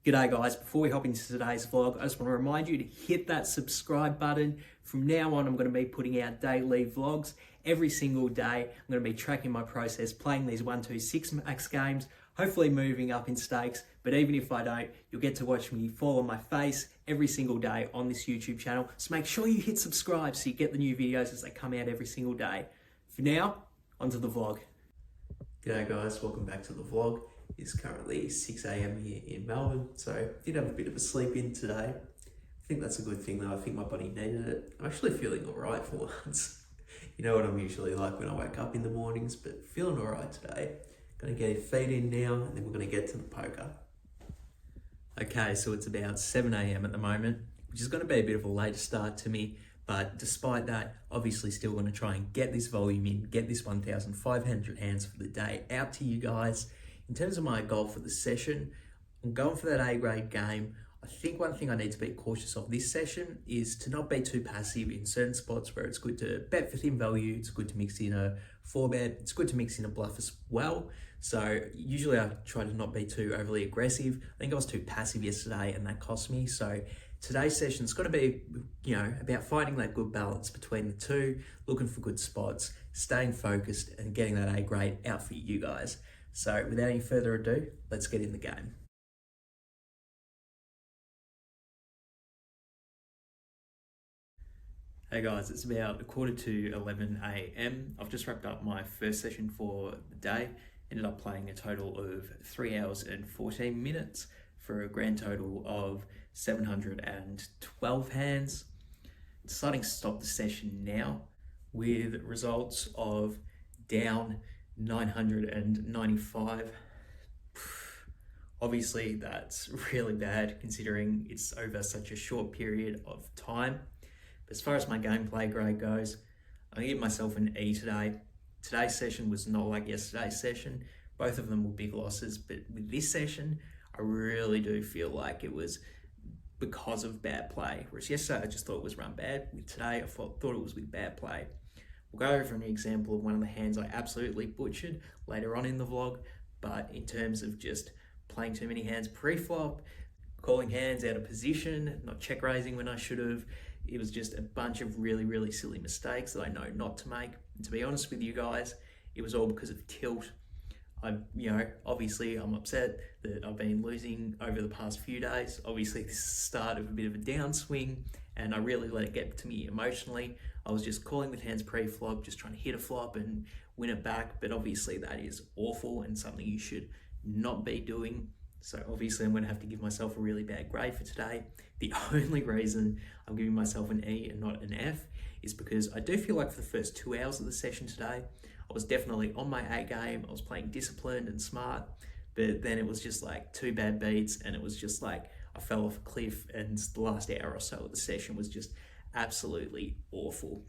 G'day guys, before we hop into today's vlog, I just want to remind you to hit that subscribe button. From now on, I'm going to be putting out daily vlogs every single day. I'm going to be tracking my process, playing these 126 max games, hopefully moving up in stakes. But even if I don't, you'll get to watch me fall on my face every single day on this YouTube channel. So make sure you hit subscribe so you get the new videos as they come out every single day. For now, onto the vlog. G'day guys, welcome back to the vlog. It's currently 6 AM here in Melbourne, so did have a bit of a sleep in today. I think that's a good thing though. I think my body needed it. I'm actually feeling alright for once. You know what I'm usually like when I wake up in the mornings, but feeling alright today. Gonna get your feet in now and then we're gonna get to the poker. Okay, so it's about 7 AM at the moment, which is gonna be a bit of a later start to me. But despite that, obviously still going to try and get this volume in, get this 1,500 hands for the day out to you guys. In terms of my goal for the session, I'm going for that A-grade game. I think one thing I need to be cautious of this session is to not be too passive in certain spots where it's good to bet for thin value, it's good to mix in a 4-bet, it's good to mix in a bluff as well. So usually I try to not be too overly aggressive. I think I was too passive yesterday and that cost me. So today's session's got to be, about finding that good balance between the two, looking for good spots, staying focused and getting that A grade out for you guys. So without any further ado, let's get in the game. Hey guys, it's about 11:15 AM. I've just wrapped up my first session for the day. Ended up playing a total of 3 hours and 14 minutes for a grand total of 712 hands. Deciding to stop the session now with results of down 995. Obviously that's really bad considering it's over such a short period of time. But as far as my gameplay grade goes, I'm gonna give myself an E today. Today's session was not like yesterday's session. Both of them were big losses, but with this session, I really do feel like it was because of bad play. Whereas yesterday, I just thought it was run bad. With today, I thought it was with bad play. We'll go over an example of one of the hands I absolutely butchered later on in the vlog, but in terms of just playing too many hands pre-flop, calling hands out of position, not check raising when I should have, it was just a bunch of really, really silly mistakes that I know not to make. And to be honest with you guys, it was all because of tilt. Obviously I'm upset that I've been losing over the past few days. Obviously this is the start of a bit of a downswing and I really let it get to me emotionally. I was just calling with hands pre-flop, just trying to hit a flop and win it back. But obviously that is awful and something you should not be doing. So obviously I'm going to have to give myself a really bad grade for today. The only reason I'm giving myself an E and not an F is because I do feel like for the first 2 hours of the session today, I was definitely on my A game. I was playing disciplined and smart, but then it was just like 2 bad beats and it was just like I fell off a cliff and the last hour or so of the session was just absolutely awful.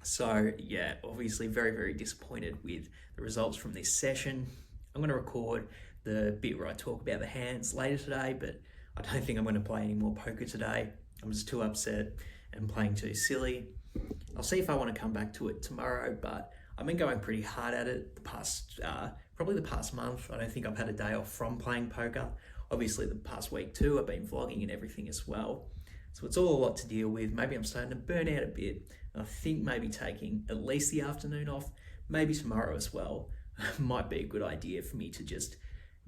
So yeah, obviously very, very disappointed with the results from this session. I'm going to record the bit where I talk about the hands later today, but I don't think I'm going to play any more poker today. I'm just too upset and playing too silly. I'll see if I want to come back to it tomorrow, but I've been going pretty hard at it probably the past month. I don't think I've had a day off from playing poker. Obviously the past week too, I've been vlogging and everything as well. So it's all a lot to deal with. Maybe I'm starting to burn out a bit. I think maybe taking at least the afternoon off, maybe tomorrow as well, might be a good idea for me to just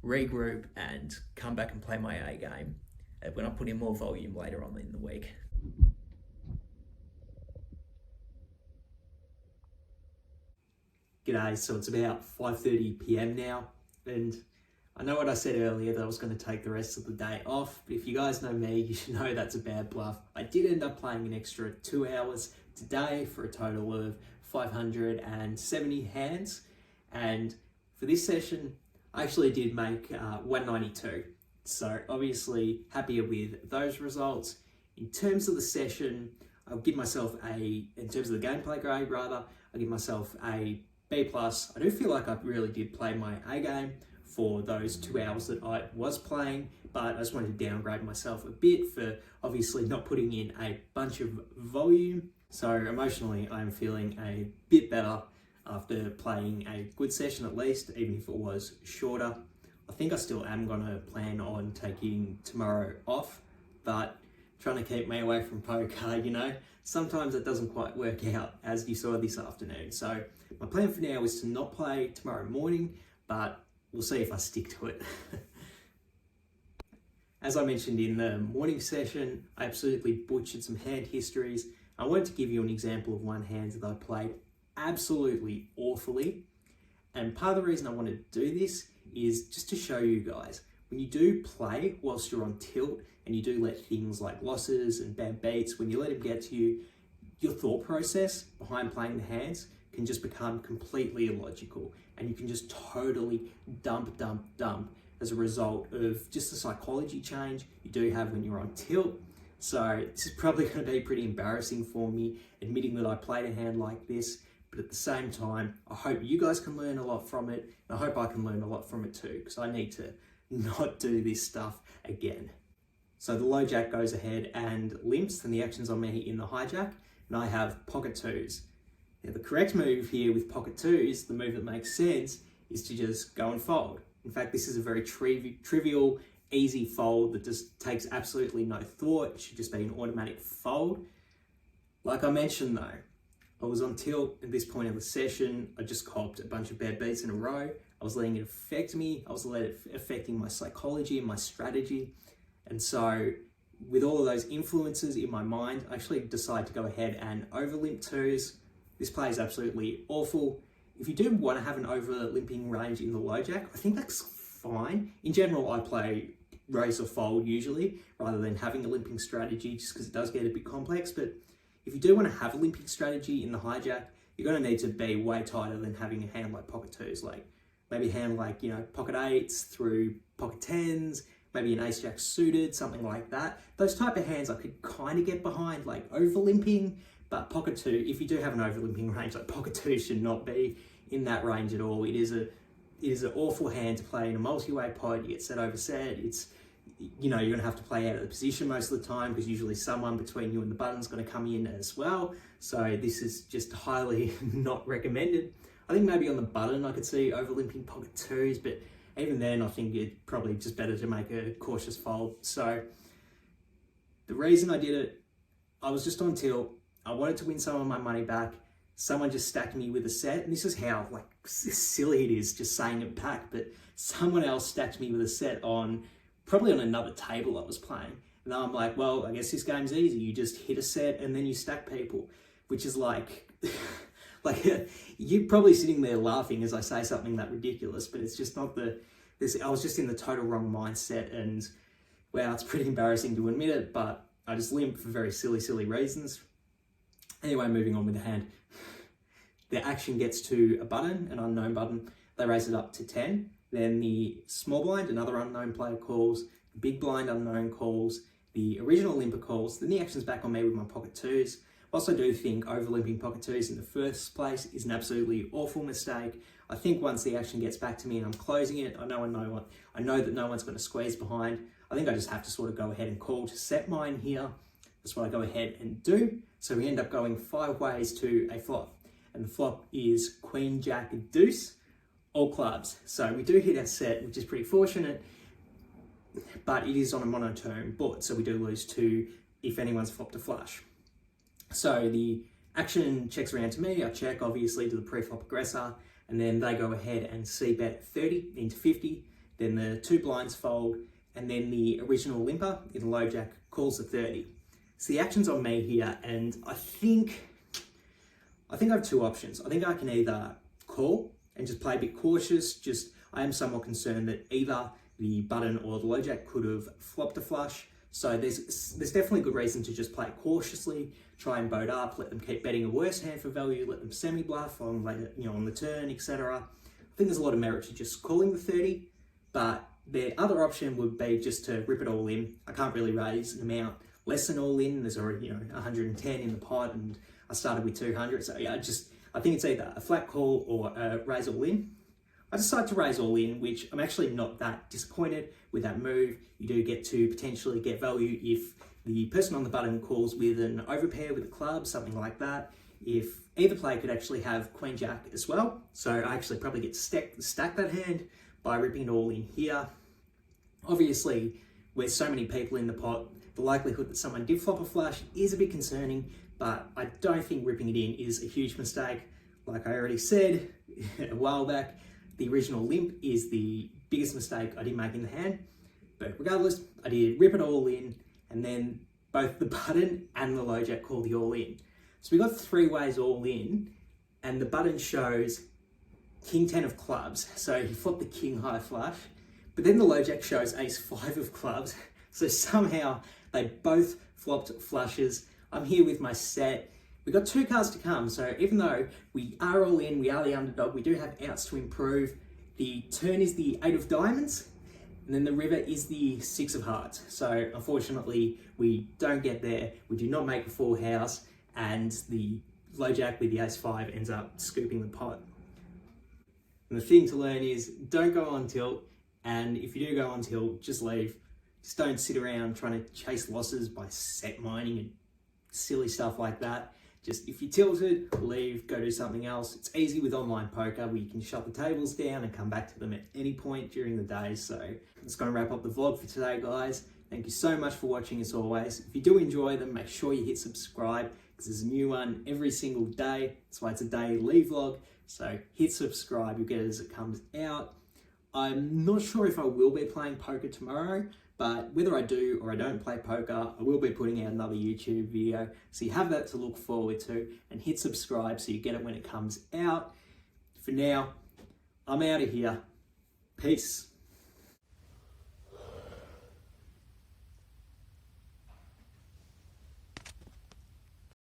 regroup and come back and play my A game when I put in more volume later on in the week. G'day, so it's about 5:30 PM now, and I know what I said earlier that I was going to take the rest of the day off, but if you guys know me, you should know that's a bad bluff. I did end up playing an extra 2 hours today for a total of 570 hands, and for this session, I actually did make 192. So obviously happier with those results. In terms of the session, I'll give myself in terms of the gameplay grade rather, I'll give myself a B+. I do feel like I really did play my A game for those 2 hours that I was playing, but I just wanted to downgrade myself a bit for obviously not putting in a bunch of volume. So emotionally, I'm feeling a bit better after playing a good session at least, even if it was shorter. I I think I still am gonna plan on taking tomorrow off, but trying to keep me away from poker, you know, sometimes it doesn't quite work out as you saw this afternoon. So my plan for now is to not play tomorrow morning, but we'll see if I stick to it. As I mentioned in the morning session, I absolutely butchered some hand histories. I wanted to give you an example of one hand that I played absolutely awfully. And part of the reason I wanted to do this is just to show you guys, when you do play whilst you're on tilt and you do let things like losses and bad beats, when you let them get to you, your thought process behind playing the hands can just become completely illogical, and you can just totally dump as a result of just the psychology change you do have when you're on tilt. So this is probably going to be pretty embarrassing for me, admitting that I played a hand like this, but at the same time, I hope you guys can learn a lot from it, and I hope I can learn a lot from it too, because I need to not do this stuff again. So the low jack goes ahead and limps, and the action's on me in the hijack, and I have pocket twos. Now the correct move here with pocket twos, the move that makes sense, is to just go and fold. In fact, this is a very trivial, easy fold that just takes absolutely no thought. It should just be an automatic fold. Like I mentioned though, I was on tilt at this point of the session. I just copped a bunch of bad beats in a row. I was letting it affect me. I was letting it affecting my psychology and my strategy. And so with all of those influences in my mind, I actually decided to go ahead and over limp twos. This play is absolutely awful. If you do want to have an over limping range in the low jack, I think that's fine. In general, I play raise or fold usually, rather than having a limping strategy, just because it does get a bit complex. But if you do want to have a limping strategy in the hijack, you're going to need to be way tighter than having a hand like pocket twos, like maybe a hand like, you know, pocket eights through pocket tens, maybe an ace jack suited, something like that. Those type of hands I could kind of get behind, like over limping, but pocket two, if you do have an over limping range, like pocket two should not be in that range at all. It is an awful hand to play in a multi-way pod. You get set over set. It's, you know, you're going to have to play out of the position most of the time, because usually someone between you and the button's going to come in as well. So this is just highly not recommended. I think maybe on the button I could see over limping pocket twos, but even then I think it's probably just better to make a cautious fold. So the reason I did it, I was just on tilt. I wanted to win some of my money back. Someone just stacked me with a set, and this is how like silly it is just saying it back, but someone else stacked me with a set on, probably on another table I was playing. And I'm like, well, I guess this game's easy. You just hit a set and then you stack people, which is like, like you're probably sitting there laughing as I say something that ridiculous, but it's just not I was just in the total wrong mindset, and wow, it's pretty embarrassing to admit it, but I just limped for very silly reasons. Anyway, moving on with the hand. The action gets to a button, an unknown button. They raise it up to 10. Then the small blind, another unknown player calls. The big blind, unknown calls. The original limper calls. Then the action's back on me with my pocket twos. Whilst I do think over limping pocket twos in the first place is an absolutely awful mistake, I think once the action gets back to me and I'm closing it, I know that no one's going to squeeze behind. I think I just have to sort of go ahead and call to set mine here. That's what I go ahead and do. So we end up going 5 ways to a flop. And the flop is Queen, Jack, Deuce, all clubs. So we do hit our set, which is pretty fortunate, but it is on a monotone board. So we do lose 2 if anyone's flopped a flush. So the action checks around to me. I check obviously to the pre-flop aggressor, and then they go ahead and c-bet 30 into 50. Then the 2 blinds fold, and then the original limper in the low jack calls the 30. So the action's on me here, and I think I have 2 options. I think I can either call and just play a bit cautious. I am somewhat concerned that either the button or the low jack could have flopped a flush. So there's definitely good reason to just play it cautiously, try and boat up, let them keep betting a worse hand for value, let them semi-bluff on on the turn, etc. I think there's a lot of merit to just calling the 30, but the other option would be just to rip it all in. I can't really raise an amount less than all in. There's already 110 in the pot, and I started with 200. So yeah, I think it's either a flat call or a raise all in. I decided to raise all in, which I'm actually not that disappointed with that move. You do get to potentially get value if the person on the button calls with an overpair with a club, something like that. If either player could actually have Queen Jack as well. So I actually probably get to stack that hand, by ripping it all in here. Obviously, with so many people in the pot, the likelihood that someone did flop a flush is a bit concerning, but I don't think ripping it in is a huge mistake. Like I already said a while back, the original limp is the biggest mistake I did make in the hand. But regardless, I did rip it all in, and then both the button and the low jack called the all in. So we got 3 ways all in, and the button shows King 10 of clubs. So he flopped the king high flush, but then the low jack shows ace 5 of clubs. So somehow they both flopped flushes. I'm here with my set. We've got 2 cards to come. So even though we are all in, we are the underdog, we do have outs to improve. The turn is the 8 of diamonds, and then the river is the 6 of hearts. So unfortunately, we don't get there. We do not make a full house, and the low jack with the ace 5 ends up scooping the pot. And the thing to learn is don't go on tilt, and if you do go on tilt, just leave. Just don't sit around trying to chase losses by set mining and silly stuff like that. Just if you're tilted, leave, go do something else. It's easy with online poker where you can shut the tables down and come back to them at any point during the day. So that's going to wrap up the vlog for today, guys. Thank you so much for watching as always. If you do enjoy them, make sure you hit subscribe because there's a new one every single day. That's why it's a daily Leigh vlog. So hit subscribe, you'll get it as it comes out. I'm not sure if I will be playing poker tomorrow, but whether I do or I don't play poker, I will be putting out another YouTube video. So you have that to look forward to, and hit subscribe so you get it when it comes out. For now, I'm out of here. Peace.